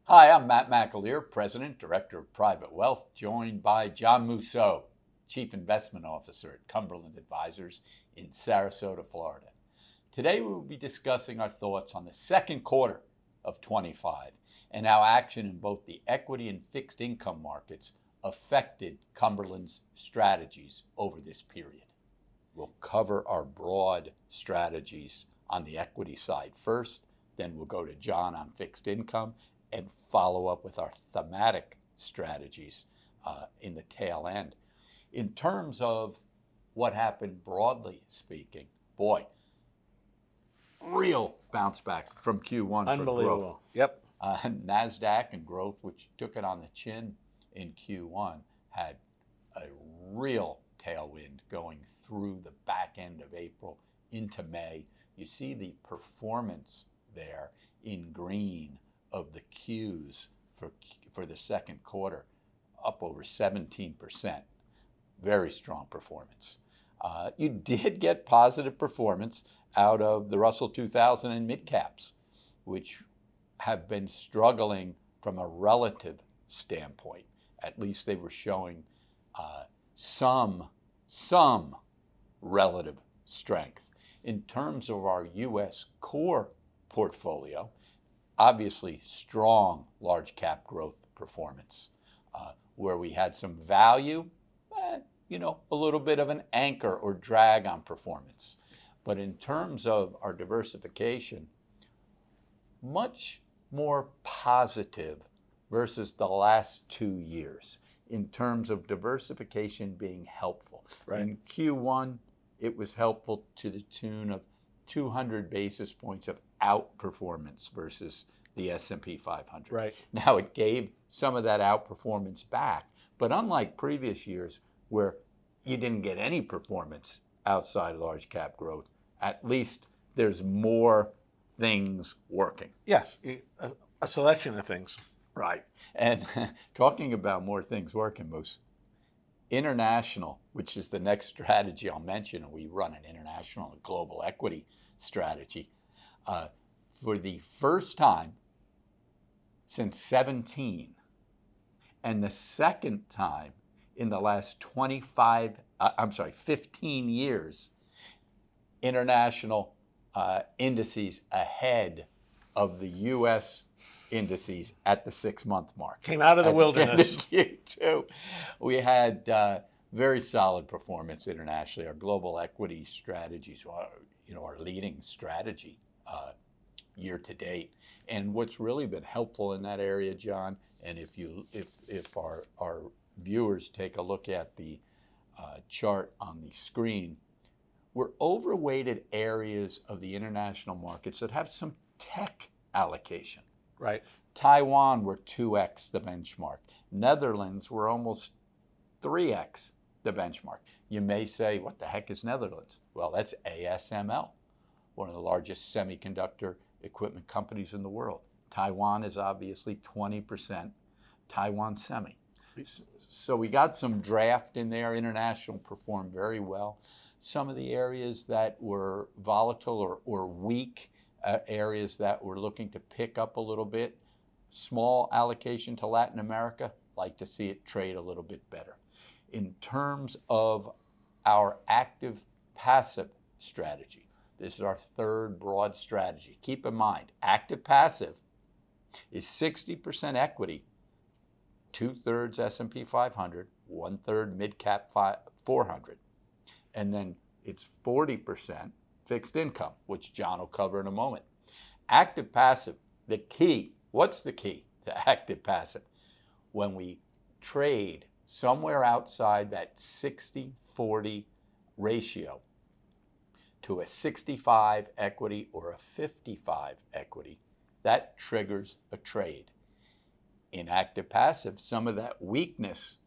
Hi, I'm Matt McAleer, President, Director of Private Wealth, joined by John Mousseau, Chief Investment Officer at Cumberland Advisors in Sarasota, Florida. Today we will be discussing our thoughts on the second quarter of 25 and how action in both the equity and fixed income markets affected Cumberland's strategies over this period. We'll cover our broad strategies on the equity side first, then we'll go to John on fixed income, and follow up with our thematic strategies in the tail end. In terms of what happened broadly speaking, boy, real bounce back from Q1 for growth. Unbelievable. Yep. NASDAQ and growth, which took it on the chin in Q1, had a real tailwind going through the back end of April into May. You see the performance there in green of the Qs for the second quarter, up over 17%. Very strong performance. You did get positive performance out of the Russell 2000 and mid-caps, which have been struggling from a relative standpoint. At least they were showing some relative strength. In terms of our U.S. core portfolio, obviously strong large cap growth performance, where we had some value, a little bit of an anchor or drag on performance. But in terms of our diversification, much more positive versus the last 2 years in terms of diversification being helpful. Right. In Q1, it was helpful to the tune of 200 basis points of outperformance versus the S&P 500. Right. Now, it gave some of that outperformance back, but unlike previous years where you didn't get any performance outside large cap growth, at least there's more things working. Yes, a selection of things. Right. And talking about more things working, Moose, international, which is the next strategy I'll mention, and we run an international and global equity strategy, for the first time since 17, and the second time in the last 15 years, international indices ahead of the U.S. indices at the 6-month mark. Came out of the wilderness. Q2. We had very solid performance internationally. Our global equity strategies are, our leading strategy year to date. And what's really been helpful in that area, John, and if our viewers take a look at the chart on the screen, we're overweighted areas of the international markets that have some tech allocation. Right. Taiwan were 2x the benchmark. Netherlands were almost 3x the benchmark. You may say, what the heck is Netherlands? Well, that's ASML, one of the largest semiconductor equipment companies in the world. Taiwan is obviously 20% Taiwan Semi. So we got some draft in there. International performed very well. Some of the areas that were volatile or weak, areas that we're looking to pick up a little bit, small allocation to Latin America, like to see it trade a little bit better. In terms of our active passive strategy, this is our third broad strategy. Keep in mind, active passive is 60% equity, 2/3 S&P 500, 1/3 mid-cap 400, and then it's 40% fixed income, which John will cover in a moment. Active passive, the key, what's the key to active passive? When we trade somewhere outside that 60-40 ratio to a 65 equity or a 55 equity, that triggers a trade. In active passive, some of that weakness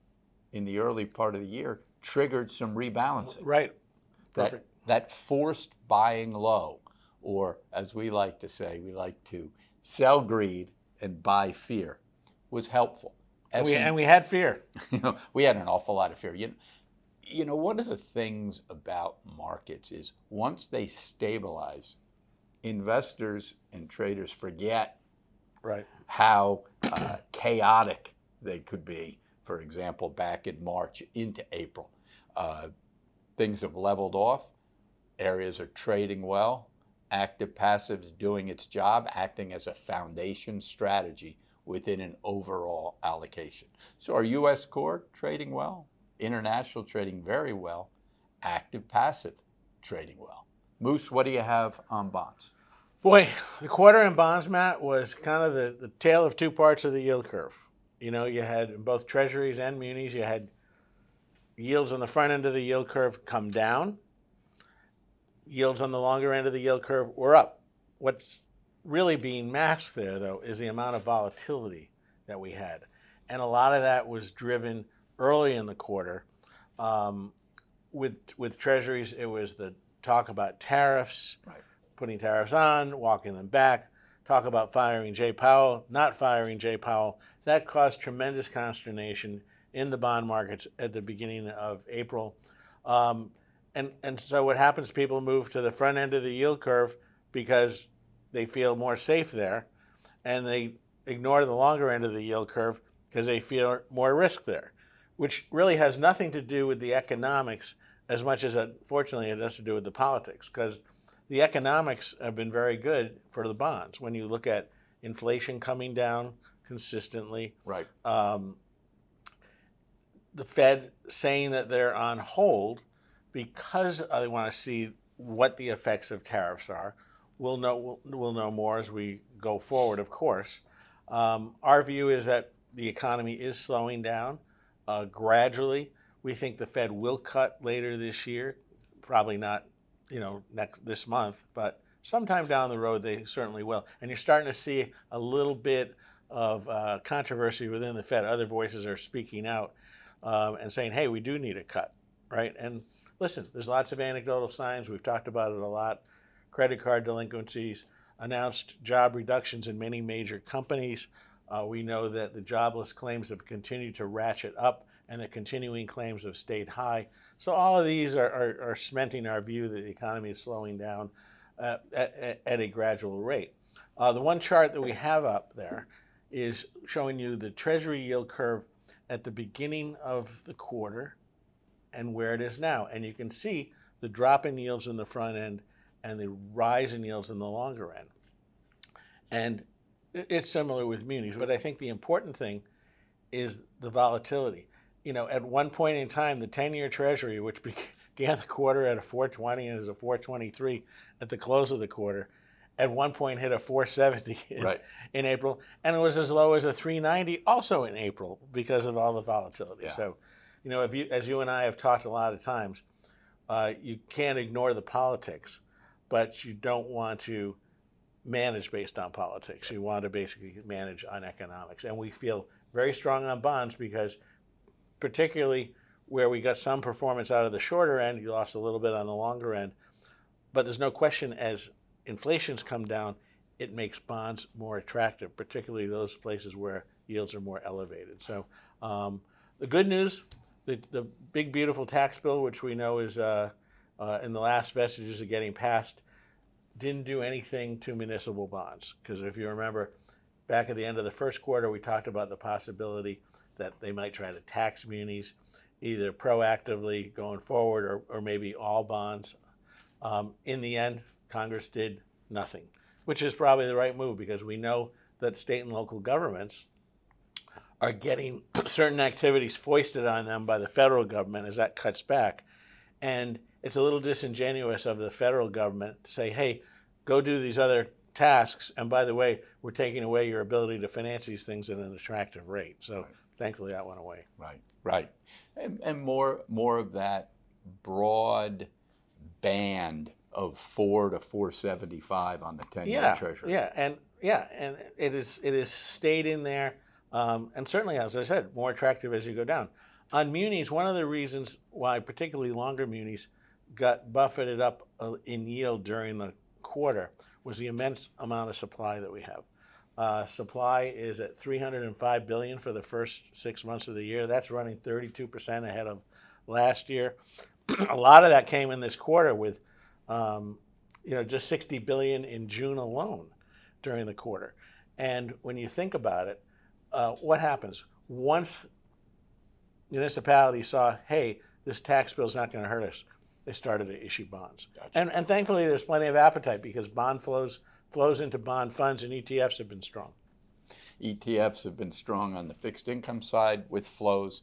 in the early part of the year triggered some rebalancing. Right. Perfect. That forced buying low, or as we like to say, we like to sell greed and buy fear, was helpful. And we had fear. We had an awful lot of fear. One of the things about markets is once they stabilize, investors and traders forget Right. how chaotic they could be. For example, back in March into April, things have leveled off. Areas are trading well. Active passive's doing its job, acting as a foundation strategy within an overall allocation. So our U.S. core trading well, international trading very well, active passive trading well. Moose, what do you have on bonds? Boy, the quarter in bonds, Matt, was kind of the tale of two parts of the yield curve. You know, you had in both treasuries and munis, you had yields on the front end of the yield curve come down. Yields on the longer end of the yield curve were up. What's really being masked there, though, is the amount of volatility that we had. And a lot of that was driven early in the quarter. With treasuries, it was the talk about tariffs, Right. putting tariffs on, walking them back, talk about firing Jay Powell, not firing Jay Powell. That caused tremendous consternation in the bond markets at the beginning of April. And so what happens, people move to the front end of the yield curve because they feel more safe there, and they ignore the longer end of the yield curve because they feel more risk there, which really has nothing to do with the economics as much as, unfortunately, it has to do with the politics, because the economics have been very good for the bonds. When you look at inflation coming down consistently, Right. The Fed saying that they're on hold because they want to see what the effects of tariffs are. We'll know more as we go forward, of course. Our view is that the economy is slowing down gradually. We think the Fed will cut later this year, probably not, this month, but sometime down the road they certainly will. And you're starting to see a little bit of controversy within the Fed. Other voices are speaking out and saying, hey, we do need a cut, right? And listen, there's lots of anecdotal signs. We've talked about it a lot. Credit card delinquencies, announced job reductions in many major companies. We know that the jobless claims have continued to ratchet up and the continuing claims have stayed high. So all of these are cementing our view that the economy is slowing down at a gradual rate. The one chart that we have up there is showing you the Treasury yield curve at the beginning of the quarter and where it is now. And you can see the drop in yields in the front end and the rise in yields in the longer end. And it's similar with munis, but I think the important thing is the volatility. At one point in time, the 10-year Treasury, which began the quarter at a 420 and is a 423 at the close of the quarter, at one point hit a 470 in April, and it was as low as a 390 also in April because of all the volatility. Yeah. So, as you and I have talked a lot of times, you can't ignore the politics, but you don't want to manage based on politics. You want to basically manage on economics. And we feel very strong on bonds because particularly where we got some performance out of the shorter end, you lost a little bit on the longer end. But there's no question as inflation's come down, it makes bonds more attractive, particularly those places where yields are more elevated. So the good news, the big, beautiful tax bill, which we know is in the last vestiges of getting passed, didn't do anything to municipal bonds. Because if you remember, back at the end of the first quarter, we talked about the possibility that they might try to tax munis, either proactively going forward or maybe all bonds. In the end, Congress did nothing, which is probably the right move because we know that state and local governments are getting certain activities foisted on them by the federal government as that cuts back. And it's a little disingenuous of the federal government to say, hey, go do these other tasks. And by the way, we're taking away your ability to finance these things at an attractive rate. So thankfully that went away. Right. And more of that broad band of 4 to 475 on the 10-year Treasury. And it is stayed in there. And certainly, as I said, more attractive as you go down. On munis, one of the reasons why particularly longer munis got buffeted up in yield during the quarter was the immense amount of supply that we have. Supply is at $305 billion for the first 6 months of the year. That's running 32% ahead of last year. A lot of that came in this quarter with just $60 billion in June alone during the quarter. And when you think about it, what happens once municipalities saw, hey, this tax bill is not going to hurt us? They started to issue bonds, Gotcha. and thankfully there's plenty of appetite because bond flows into bond funds, and ETFs have been strong. ETFs have been strong on the fixed income side with flows.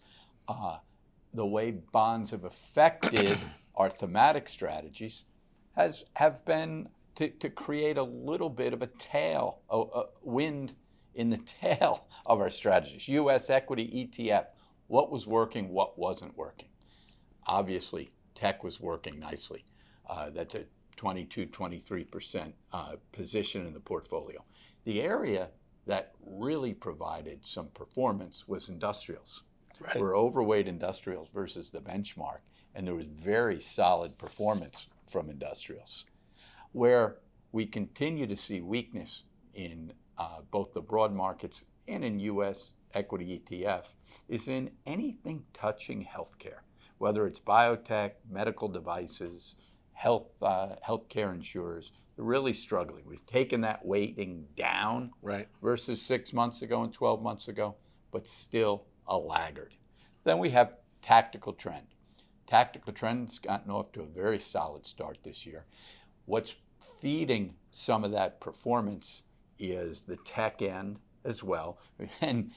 The way bonds have affected our thematic strategies have been to create a little bit of a tail, a wind in the tail of our strategies. U.S. equity ETF, what was working, what wasn't working. Obviously, tech was working nicely. That's a 22, 23% position in the portfolio. The area that really provided some performance was industrials. Right. We're overweight industrials versus the benchmark, and there was very solid performance from industrials. Where we continue to see weakness in both the broad markets and in U.S. equity ETF is in anything touching healthcare, whether it's biotech, medical devices, healthcare insurers. They're really struggling. We've taken that weighting down Right. versus 6 months ago and 12 months ago, but still a laggard. Then we have tactical trend. Tactical trend's gotten off to a very solid start this year. What's feeding some of that performance is the tech end as well, and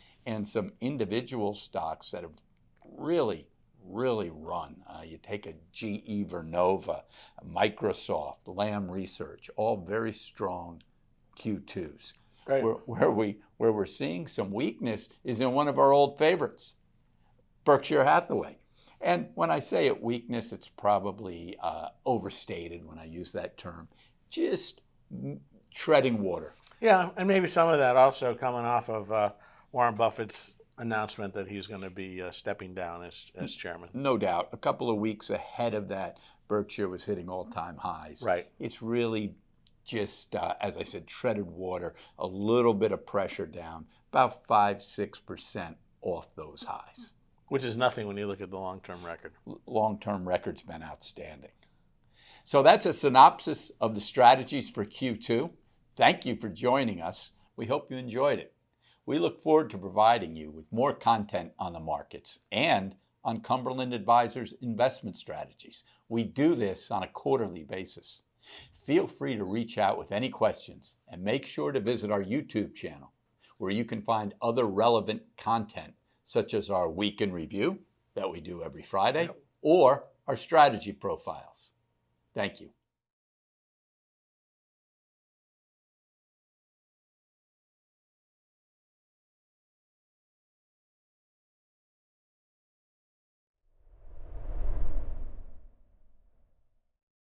some individual stocks that have really run. You take a GE Vernova, Microsoft, Lam Research, all very strong Q2s. Right. Where we're seeing some weakness is in one of our old favorites, Berkshire Hathaway. And when I say it weakness, it's probably overstated when I use that term. Just treading water. Yeah, and maybe some of that also coming off of Warren Buffett's announcement that he's going to be stepping down as chairman. No doubt. A couple of weeks ahead of that, Berkshire was hitting all-time highs. Right. It's really just, as I said, treaded water, a little bit of pressure down, about 5-6% off those highs. Which is nothing when you look at the long-term record. Long-term record's been outstanding. So that's a synopsis of the strategies for Q2. Thank you for joining us. We hope you enjoyed it. We look forward to providing you with more content on the markets and on Cumberland Advisors investment strategies. We do this on a quarterly basis. Feel free to reach out with any questions and make sure to visit our YouTube channel where you can find other relevant content such as our Week in Review that we do every Friday or our strategy profiles. Thank you.